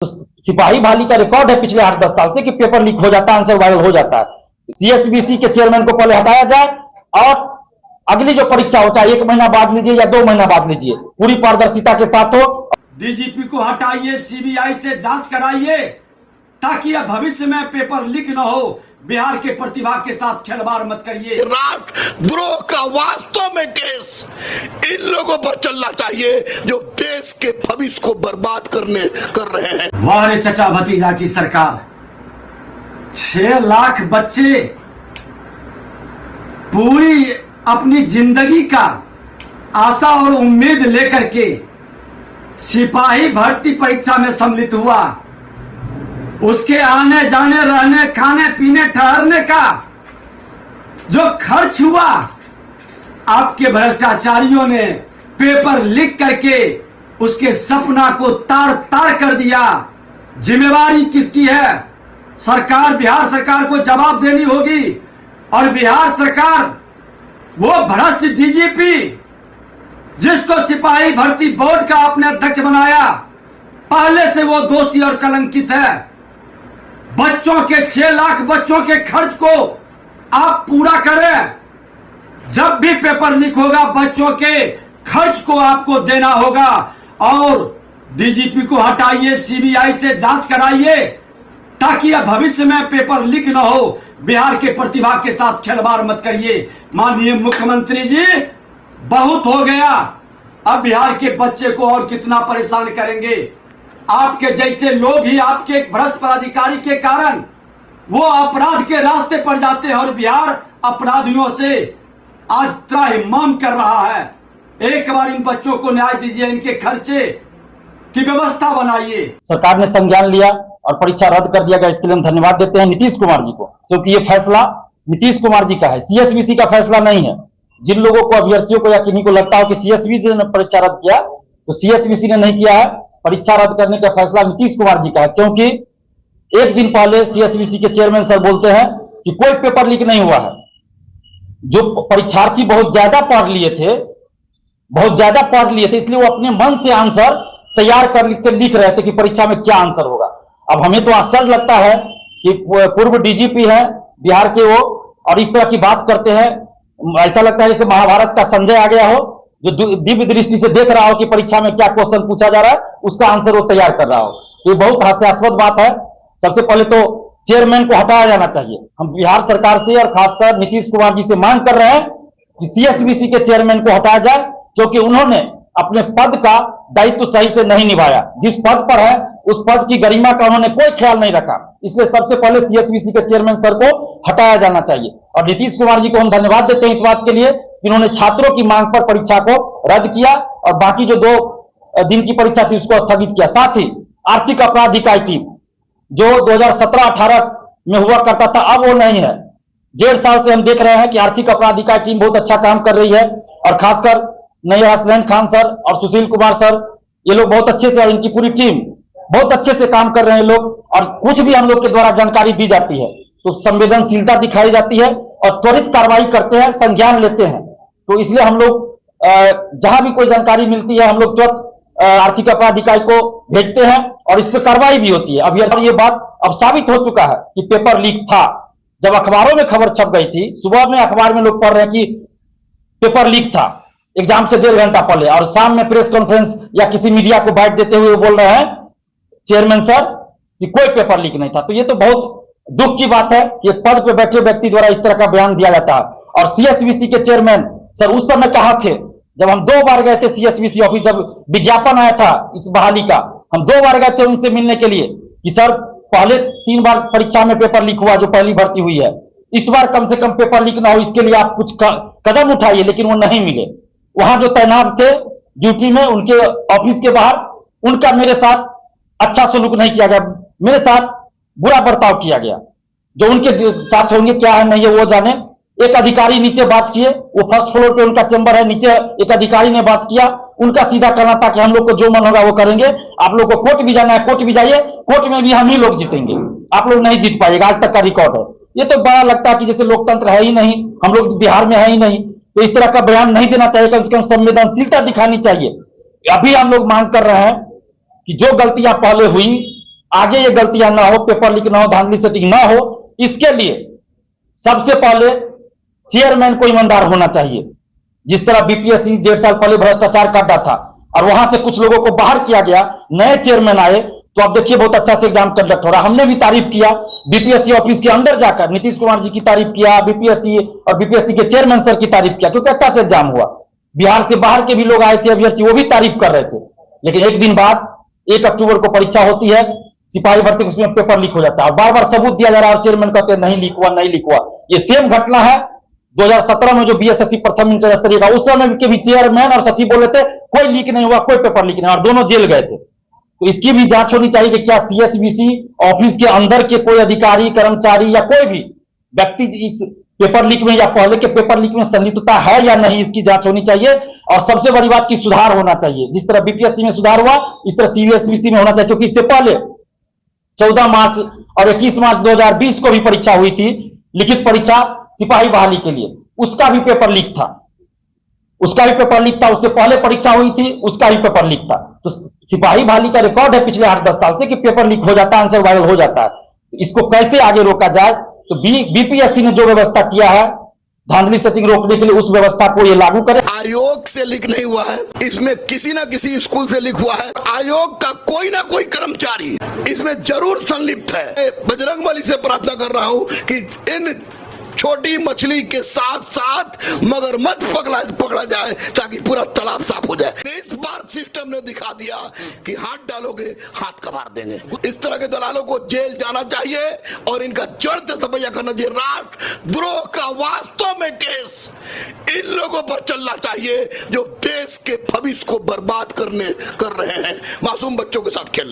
तो सिपाही बहाली का रिकॉर्ड है पिछले 8-10 साल से कि पेपर लीक हो जाता है, आंसर वायरल हो जाता है। सीएसबीसी के चेयरमैन को पहले हटाया जाए और अगली जो परीक्षा हो, चाहे 1 महीना बाद लीजिए या 2 महीना बाद लीजिए, पूरी पारदर्शिता के साथ हो। डीजीपी को हटाइए, सीबीआई से जांच कराइए, ताकि अब भविष्य में पेपर लीक न हो। बिहार के प्रतिभा के साथ खिलवाड़ मत करिए। राष्ट्रद्रोह का वास्तव में केस इन लोगों पर चलना चाहिए जो देश के भविष्य को बर्बाद कर रहे हैं। वाह रे चचा भतीजा की सरकार। 6 लाख बच्चे पूरी अपनी जिंदगी का आशा और उम्मीद लेकर के सिपाही भर्ती परीक्षा में सम्मिलित हुआ। उसके आने जाने, रहने, खाने पीने, ठहरने का जो खर्च हुआ, आपके भ्रष्टाचारियों ने पेपर लीक करके उसके सपना को तार तार कर दिया। जिम्मेवारी किसकी है? सरकार, बिहार सरकार को जवाब देनी होगी। और बिहार सरकार, वो भ्रष्ट डीजीपी जिसको सिपाही भर्ती बोर्ड का आपने अध्यक्ष बनाया, पहले से वो दोषी और कलंकित है। बच्चों के 6 लाख बच्चों के खर्च को आप पूरा करें। जब भी पेपर लीक होगा, बच्चों के खर्च को आपको देना होगा। और डीजीपी को हटाइए, सीबीआई से जांच कराइए, ताकि अब भविष्य में पेपर लीक न हो। बिहार के प्रतिभा के साथ खिलवाड़ मत करिए। माननीय मुख्यमंत्री जी, बहुत हो गया। अब बिहार के बच्चे को और कितना परेशान करेंगे? आपके जैसे लोग ही आपके भ्रष्ट पदाधिकारी के कारण वो अपराध के रास्ते पर जाते हैं और बिहार अपराधियों से आज त्राहिमाम कर रहा है। एक बार इन बच्चों को न्याय दीजिए, इनके खर्चे की व्यवस्था बनाइए। सरकार ने संज्ञान लिया और परीक्षा रद्द कर दिया गया, इसके लिए हम धन्यवाद देते हैं नीतीश कुमार जी को, क्योंकि ये फैसला नीतीश कुमार जी का है, सीएसबीसी का फैसला नहीं है। जिन लोगों को, अभ्यर्थियों को या किन्हीं को लगता हो कि सीएसबीसी ने परीक्षा रद्द किया, तो सीएसबीसी ने नहीं किया है। परीक्षा रद्द करने का फैसला नीतीश कुमार जी का है, क्योंकि एक दिन पहले सीएसबीसी के चेयरमैन सर बोलते हैं कि कोई पेपर लीक नहीं हुआ है। जो परीक्षार्थी बहुत ज्यादा पढ़ लिए थे, इसलिए वो अपने मन से आंसर तैयार कर लिख रहे थे कि परीक्षा में क्या आंसर होगा। अब हमें तो आश्चर्य लगता है कि पूर्व डीजीपी है बिहार के वो, और इस तरह की बात करते हैं। ऐसा लगता है जैसे महाभारत का संजय आ गया हो, जो दिव्य दृष्टि से देख रहा हो कि परीक्षा में क्या क्वेश्चन पूछा जा रहा है, उसका आंसर वो तैयार कर रहा हो। ये बहुत हास्यास्पद बात है। सबसे पहले तो चेयरमैन को हटाया जाना चाहिए। हम बिहार सरकार से और खासकर नीतीश कुमार जी से मांग कर रहे हैं कि सीएसबीसी के चेयरमैन को हटाया जाए, क्योंकि उन्होंने अपने पद का दायित्व सही से नहीं निभाया। जिस पद पर है उस पद की गरिमा का उन्होंने कोई ख्याल नहीं रखा। इसलिए सबसे पहले सीएसबीसी के चेयरमैन सर को हटाया जाना चाहिए। और नीतीश कुमार जी को हम धन्यवाद देते हैं इस बात के लिए कि उन्होंने छात्रों की मांग पर परीक्षा को रद्द किया और बाकी जो 2 दिन की परीक्षा थी उसको स्थगित किया। साथ ही आर्थिक अपराध इकाई टीम जो 2017-18 में हुआ करता था, अब वो नहीं है। 1.5 साल से हम देख रहे हैं कि आर्थिक अपराध इकाई टीम बहुत अच्छा काम कर रही है, और खासकर नैयर हसनैन खान सर और सुशील कुमार सर, ये लोग बहुत अच्छे से, और इनकी पूरी टीम बहुत अच्छे से काम कर रहे हैं लोग। और कुछ भी हम लोग के द्वारा जानकारी दी जाती है तो संवेदनशीलता दिखाई जाती है और त्वरित कार्रवाई करते हैं, संज्ञान लेते हैं। तो इसलिए हम लोग जहां भी कोई जानकारी मिलती है, हम लोग तुरंत आर्थिक अपराध इकाई को भेजते हैं और इस पर कार्रवाई भी होती है। अब ये बात अब साबित हो चुका है कि पेपर लीक था। जब अखबारों में खबर छप गई थी, सुबह में अखबार में लोग पढ़ रहे हैं कि पेपर लीक था एग्जाम से 1.5 घंटा पहले, और शाम में प्रेस कॉन्फ्रेंस या किसी मीडिया को बाइट देते हुए बोल रहे हैं चेयरमैन सर कि कोई पेपर लीक नहीं था। तो ये तो बहुत दुख की बात है कि पद पर बैठे व्यक्ति द्वारा इस तरह का बयान दिया जाता है। और सीएसबीसी के चेयरमैन सर उस समय कहा थे, जब हम 2 बार गए थे सीएसबीसी ऑफिस, जब विज्ञापन आया था इस बहाली का, हम 2 बार गए थे उनसे मिलने के लिए कि सर पहले 3 बार परीक्षा में पेपर लीक हुआ जो पहली भर्ती हुई है, इस बार कम से कम पेपर लीक ना हो, इसके लिए आप कुछ कदम उठाइए। लेकिन वो नहीं मिले। वहां जो तैनात थे ड्यूटी में, उनके ऑफिस के बाहर, उनका मेरे साथ अच्छा सलूक नहीं किया गया, मेरे साथ बुरा बर्ताव किया गया। जो उनके साथ होंगे क्या है नहीं है वो जाने। एक अधिकारी नीचे बात किए, वो फर्स्ट फ्लोर पे उनका चैम्बर है, नीचे एक अधिकारी ने बात किया, उनका सीधा कहना था कि हम लोग को जो मन होगा वो करेंगे, आप लोग को कोर्ट भी जाना है कोर्ट भी जाइए, कोर्ट में भी हम ही लोग जीतेंगे, आप लोग नहीं जीत पाएगा, आज तक का रिकॉर्ड है। ये तो बड़ा लगता है कि जैसे लोकतंत्र है ही नहीं, हम लोग बिहार में है ही नहीं। तो इस तरह का बयान नहीं देना चाहिए, कम से कम संवेदनशीलता दिखानी चाहिए। अभी हम लोग मांग कर रहे हैं कि जो गलतियां पहले हुई आगे ये गलतियां ना हो, पेपर लीक ना हो, धांधली सेटिंग ना हो, इसके लिए सबसे पहले चेयरमैन को ईमानदार होना चाहिए। जिस तरह बीपीएससी 1.5 साल पहले भ्रष्टाचार काटा था और वहां से कुछ लोगों को बाहर किया गया, नए चेयरमैन आए, तो अब देखिए बहुत अच्छा से एग्जाम कंडक्ट हो रहा है। हमने भी तारीफ किया बीपीएससी ऑफिस के अंदर जाकर, नीतीश कुमार जी की तारीफ किया, बीपीएससी और बीपीएससी के चेयरमैन सर की तारीफ किया, क्योंकि अच्छा से एग्जाम हुआ। बिहार से बाहर के भी लोग आए थे अभ्यर्थी, वो भी तारीफ कर रहे थे। लेकिन एक दिन बाद 1 अक्टूबर को परीक्षा होती है, सिपाही भर्ती, उसमें पेपर लीक हो जाता है और बार बार सबूत दिया जा रहा है और चेयरमैन कहते हैं नहीं लीक हुआ, नहीं लीक हुआ। ये सेम घटना है 2017 में जो बीएसएससी प्रथम इंटर स्तरीय का, उस समय के भी चेयरमैन और सचिव बोले थे कोई लीक नहीं हुआ, कोई पेपर लीक नहीं, और दोनों जेल गए थे। तो इसकी भी जांच होनी चाहिए कि क्या सीएसबीसी ऑफिस के अंदर के कोई अधिकारी, कर्मचारी या कोई भी व्यक्ति इस पेपर लीक में या पहले के पेपर लीक में संलिप्तता है या नहीं, इसकी जांच होनी चाहिए। और सबसे बड़ी बात की सुधार होना चाहिए। जिस तरह बीपीएससी में सुधार हुआ, इस तरह सीबीएसई में होना चाहिए, क्योंकि इससे पहले 14 मार्च और 21 मार्च 2020 को भी परीक्षा हुई थी, लिखित परीक्षा सिपाही बहाली के लिए, उसका भी पेपर लीक था, उसका भी पेपर लीक था। उससे पहले परीक्षा हुई थी, उसका भी पेपर लीक था। तो सिपाही बहाली का रिकॉर्ड है पिछले 8-10 साल से कि पेपर लीक हो जाता है, आंसर वायरल हो जाता है। इसको कैसे आगे रोका जाए? तो बीपीएससी ने जो व्यवस्था किया है धांधली सेटिंग रोकने के लिए, उस व्यवस्था को ये लागू करें। आयोग से लीक नहीं हुआ है, इसमें किसी ना किसी स्कूल से लीक हुआ है। आयोग का कोई ना कोई कर्मचारी इसमें जरूर संलिप्त है। बजरंगबली से प्रार्थना कर रहा हूं कि इन छोटी मछली के साथ साथ मगरमच्छ पकड़ा जाए ताकि पूरा तालाब साफ हो जाए। इस बार सिस्टम ने दिखा दिया कि हाथ डालोगे हाथ कबाड़ देंगे। इस तरह के दलालों को जेल जाना चाहिए और इनका जड़ से सफाया करना चाहिए। राष्ट्रद्रोह का वास्तव में केस इन लोगों पर चलना चाहिए जो देश के भविष्य को बर्बाद कर रहे हैं, मासूम बच्चों के साथ खेल